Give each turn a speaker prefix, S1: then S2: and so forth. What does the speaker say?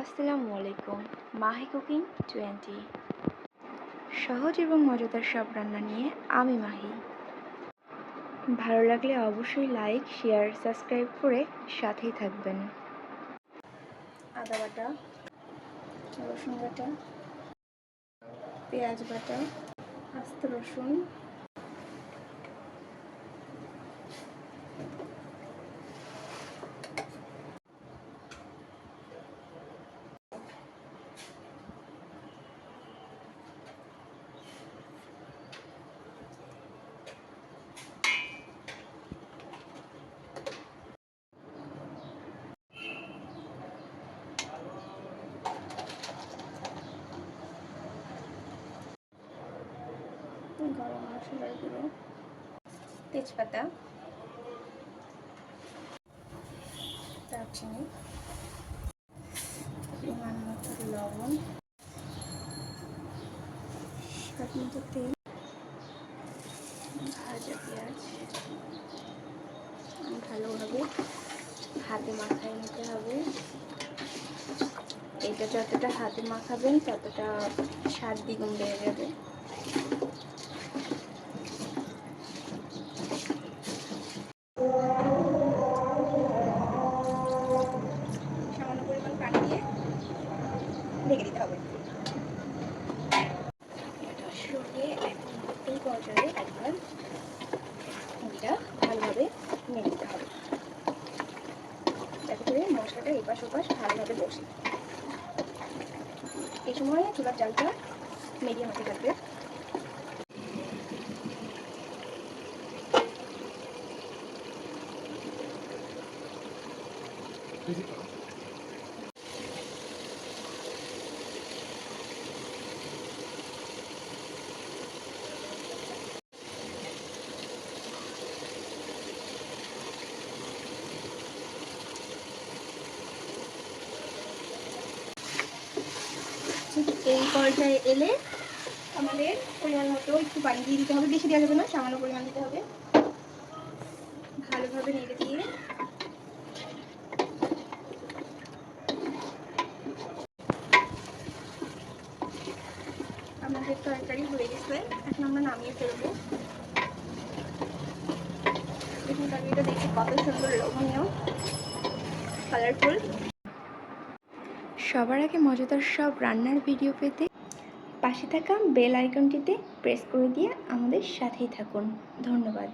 S1: আসসালামু আলাইকুম। মাহি কুকিং 20 সহজ এবং মজাদার সব রান্না নিয়ে আমি মাহি। ভালো লাগলে অবশ্যই লাইক, শেয়ার, সাবস্ক্রাইব করে সাথেই থাকবেন। আদা বাটা, রসুন বাটা, পেঁয়াজ বাটা, আস্ত রসুন, গরম মশলার গুঁড়ো, তেজপাতা, দারচিনি, পরিমাণ মতো লবণ, স্বাদ মতো তেল, ভাজা পেঁয়াজ ভালোভাবে হাতে মাখায় নিতে হবে। এটা যতটা হাতে মাখাবেন ততটা স্বাদ দ্বিগুণ বেড়ে যাবে। সামান্য পরিমাণ পানি দিয়ে ঢেকে দিতে হবে। এটা সরিয়ে এই পর্যায়ে একবার এটা ভালোভাবে নেড়ে দিতে হবে, যাতে করে মশলাটা এপাশ ওপাশ ভালোভাবে বসে। এই সময় চুলার জালটা মিডিয়াম হতে থাকবে। এই পর্যায়ে এলে আমাদের পরিমাণ মতো একটু পানি দিয়ে দিতে হবে, বেশি দেওয়া যাবে না, সামান্য পরিমাণ দিতে হবে। ভালোভাবে নেড়ে দিয়ে আমাদের তরকারি হয়ে গেছে, এখন আমরা নামিয়ে ফেলবো। দেখুন তরকারিটা দেখতে কত সুন্দর, লোভনীয়, কালারফুল। সবার আগে মজাদার সব রান্নার ভিডিও পেতে পাশে থাকা বেল আইকনটিতে প্রেস করে দিয়ে আমাদের সাথেই থাকুন। ধন্যবাদ।